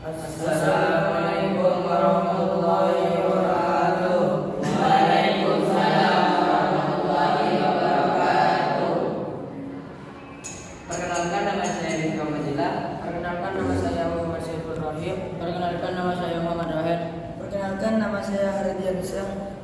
Assalamualaikum warahmatullahi wabarakatuh. Waalaikumsalam warahmatullahi wabarakatuh. Perkenalkan, nama saya Rizka Majila. Perkenalkan, nama saya Muhammad Syaiful Rahim. Perkenalkan, nama saya Muhammad Rahir. Perkenalkan, nama saya Haridian Syah.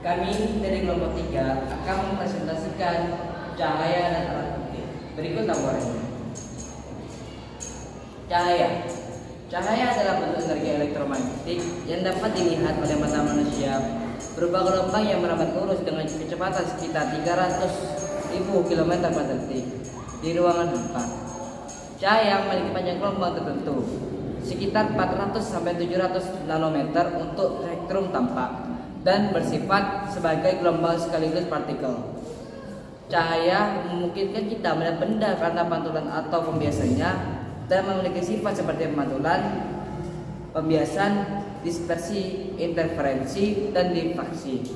Kami dari kelompok 3 akan mempresentasikan cahaya dan alat bukti. Berikut laporannya. Cahaya adalah bentuk energi elektromagnetik yang dapat dilihat oleh mata manusia berupa gelombang yang merambat lurus dengan kecepatan sekitar 300.000 km per detik di ruangan hampa. Cahaya memiliki panjang gelombang tertentu sekitar 400 sampai 700 nanometer untuk spektrum tampak dan bersifat sebagai gelombang sekaligus partikel. Cahaya memungkinkan kita melihat benda karena pantulan atau pembiasannya dan memiliki sifat seperti pemantulan, pembiasan, dispersi, interferensi, dan difraksi.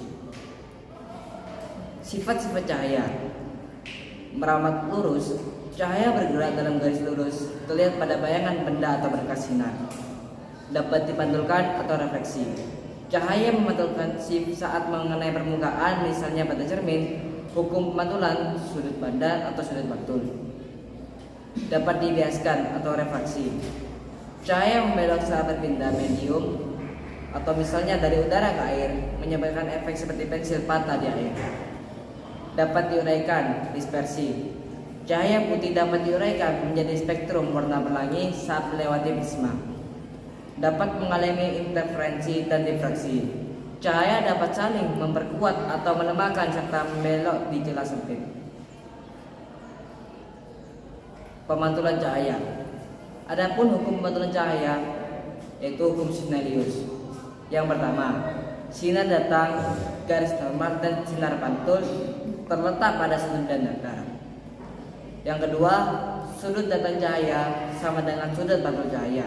Sifat-sifat cahaya: merambat lurus, cahaya bergerak dalam garis lurus, terlihat pada bayangan benda atau berkas sinar. Dapat dipantulkan atau refleksi. Cahaya memantulkan saat mengenai permukaan, misalnya pada cermin, hukum pemantulan, sudut badan atau sudut pantul. Dapat dibiaskan atau refraksi. Cahaya membelok saat berpindah medium atau misalnya dari udara ke air, menyebabkan efek seperti pensil patah di air. Dapat diuraikan, dispersi. Cahaya putih dapat diuraikan menjadi spektrum warna pelangi saat melewati prisma. Dapat mengalami interferensi dan difraksi. Cahaya dapat saling memperkuat atau melemahkan serta membelok di celah sempit. Pemantulan cahaya. Adapun hukum pemantulan cahaya yaitu hukum Snellius. Yang pertama, sinar datang, garis normal dan sinar pantul terletak pada sudut dan datar. Yang kedua, sudut datang cahaya sama dengan sudut pantul cahaya.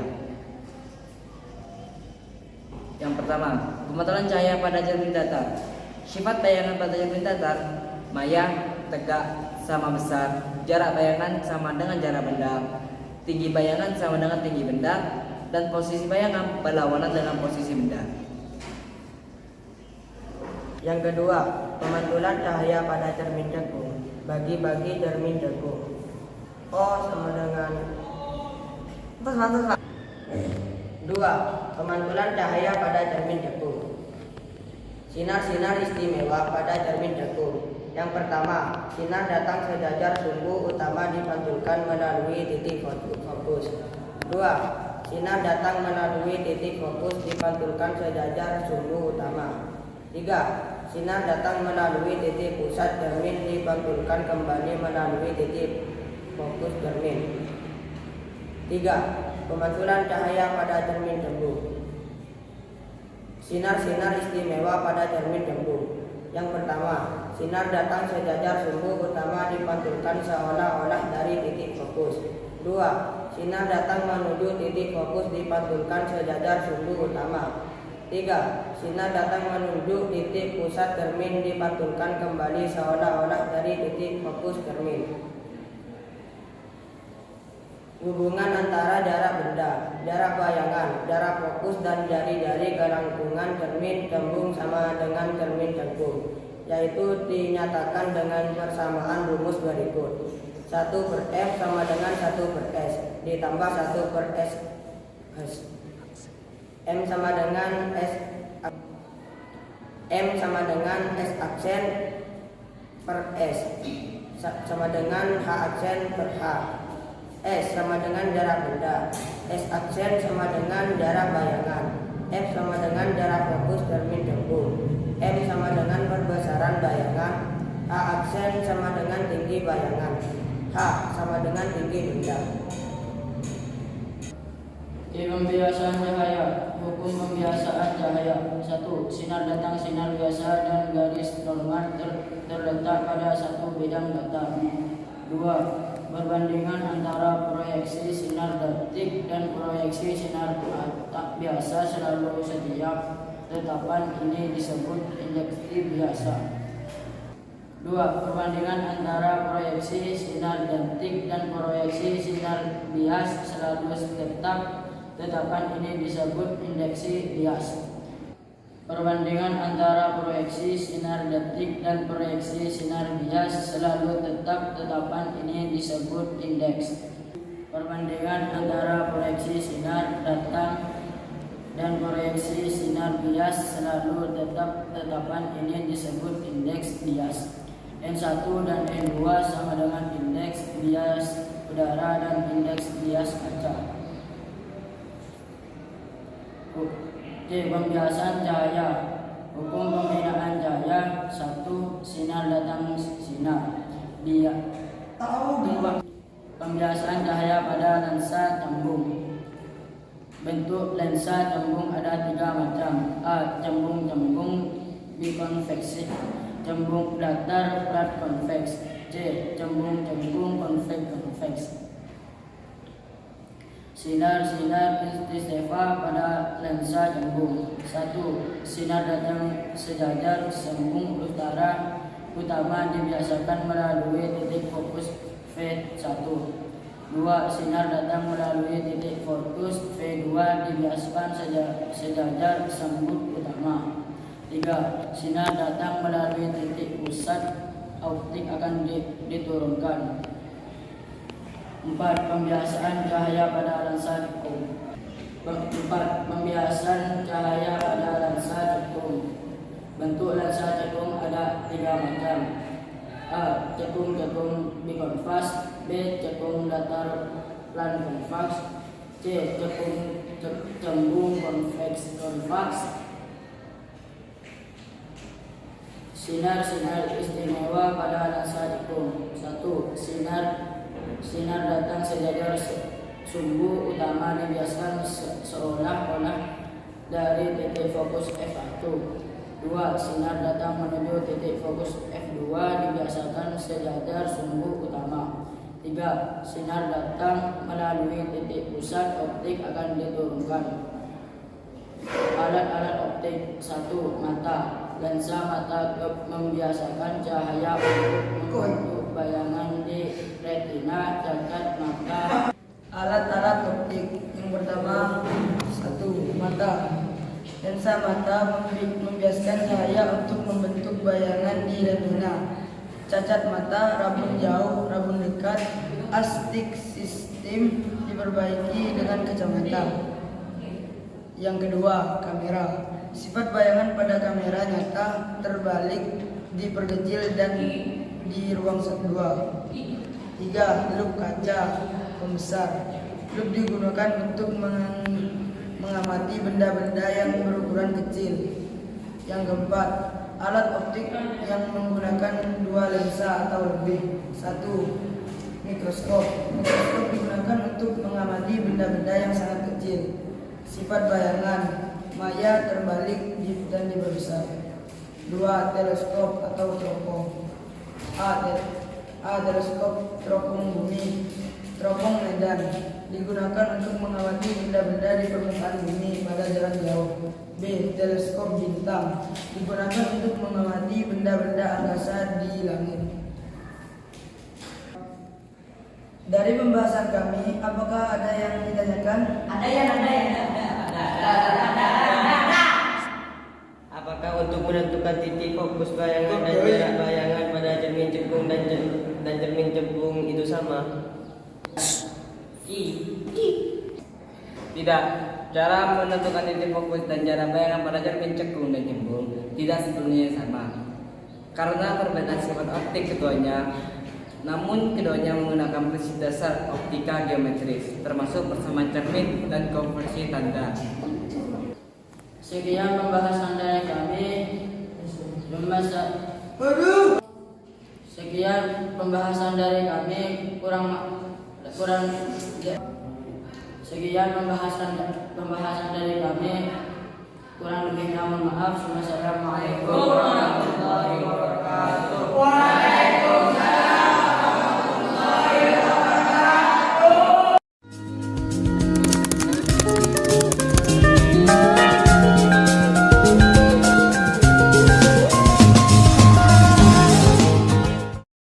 Yang pertama, pemantulan cahaya pada cermin datar. Sifat bayangan pada cermin datar: maya, tegak, sama besar. Jarak bayangan sama dengan jarak benda. Tinggi bayangan sama dengan tinggi benda. Dan posisi bayangan berlawanan dengan posisi benda. Yang kedua, pemantulan cahaya pada cermin jagung. Bagi-bagi cermin jagung. O sama dengan 2. Pemantulan cahaya pada cermin jagung. Sinar-sinar istimewa pada cermin jagung. Yang pertama, sinar datang sejajar sumbu utama dipantulkan melalui titik fokus. 2. Sinar datang melalui titik fokus dipantulkan sejajar sumbu utama. 3. Sinar datang melalui titik pusat cermin dipantulkan kembali melalui titik fokus cermin. 3. Pemantulan cahaya pada cermin cembung. Sinar-sinar istimewa pada cermin cembung. Yang pertama, sinar datang sejajar sumbu utama dipantulkan seolah-olah dari titik fokus. 2. Sinar datang menuju titik fokus dipantulkan sejajar sumbu utama. 3. Sinar datang menuju titik pusat cermin dipantulkan kembali seolah-olah dari titik fokus cermin. Hubungan antara jarak benda, jarak bayangan, jarak fokus dan jari-jari kelangkungan cermin cembung sama dengan cermin cembung, yaitu dinyatakan dengan persamaan rumus berikut. 1/F sama dengan 1/S ditambah 1/S. M sama dengan S aksen per S sama dengan H aksen per H. S sama dengan jarak benda, S aksen sama dengan jarak bayangan, F sama dengan jarak fokus cermin cembung, M sama dengan perbesaran bayangan, H aksen sama dengan tinggi bayangan, H sama dengan tinggi benda. Pembiasaan cahaya. Hukum pembiasaan cahaya. 1. Sinar datang, sinar biasa dan garis normal terletak pada satu bidang data. 2. Perbandingan antara proyeksi sinar detik dan proyeksi sinar tak biasa selalu setiap. Tetapan ini disebut injeksi biasa. 2. Perbandingan antara proyeksi sinar detik dan proyeksi sinar bias selalu tetap. tetapan ini disebut indeksi bias. Perbandingan antara proyeksi sinar detik dan proyeksi sinar bias selalu tetap, tetapan ini disebut indeks. Perbandingan antara proyeksi sinar datang dan proyeksi sinar bias selalu tetap, tetapan ini disebut indeks bias. N1 dan N2 sama dengan indeks bias udara dan indeks bias kaca. Pembiasan cahaya. Hukum pembinaan cahaya. 1. Sinar datang sinar. 2. Pembiasan cahaya pada lensa cembung. Bentuk lensa cembung ada 3 macam. A. Cembung-cembung bikonveksi, cembung datar flat konveks. C. Cembung-cembung konveks. Sinar-sinar istighfar pada lensa cembung. 1. Sinar datang sejajar sembung utama dibiasakan melalui titik fokus V1. 2. Sinar datang melalui titik fokus V2 dibiasakan sejajar sembung utama. 3. Sinar datang melalui titik pusat optik akan diturunkan. 4. Pembiasaan cahaya pada lensa cekung. 4. Pembiasan cahaya pada lensa cekung. Bentuk lensa cekung ada 3 macam. A. Cekung-cekung bikonveks. B. Cekung datar plan konveks. C. Cembung konveks. Sinar-sinar istimewa pada lensa cekung. 1. Sinar datang sejajar sumbu utama dibiasakan seolah-olah dari titik fokus F1. 2. Sinar datang menuju titik fokus F2 dibiasakan sejajar sumbu utama. 3. Sinar datang melalui titik pusat optik akan diturunkan. Alat-alat optik. 1. Mata. Lensa mata membiasakan cahaya untuk membentuk bayangan di retina, cacat mata. Alat-alat optik. Yang pertama, 1. Mata. Lensa mata membiaskan cahaya untuk membentuk bayangan di retina. Cacat mata, rabun jauh, rabun dekat. Astigmatisme diperbaiki dengan kacamata. Yang kedua, kamera. Sifat bayangan pada kamera nyata, terbalik, diperkecil dan di ruang 2. 3. Lup kaca pembesar. Lup digunakan untuk mengamati benda-benda yang berukuran kecil. Yang keempat, alat optik yang menggunakan 2 lensa atau lebih. 1. Mikroskop. Mikroskop digunakan untuk mengamati benda-benda yang sangat kecil. Sifat bayangan maya, terbalik, dan diperbesar. 2. Teleskop atau teropong. A. Teleskop teropong bumi. Teropong medan digunakan untuk mengamati benda-benda di permukaan bumi pada jarak jauh. B. Teleskop bintang digunakan untuk mengamati benda-benda angkasa di langit. Dari pembahasan kami, apakah ada yang ditanyakan? Apakah untuk menentukan titik fokus bayangan dan jarak bayangan pada cermin cekung dan cermin cembung itu sama? Tidak. Cara menentukan titik fokus dan jarak bayangan pada cermin cekung dan cembung tidak sepenuhnya sama. Karena perbedaan sifat optik keduanya, namun keduanya menggunakan prinsip dasar optika geometris, termasuk persamaan cermin dan konversi tanda. Sekian pembahasan dari kami. Sekian pembahasan dari kami. Sekian pembahasan dari kami. Kurang lebihnya mohon maaf. Wassalamualaikum warahmatullahi wabarakatuh.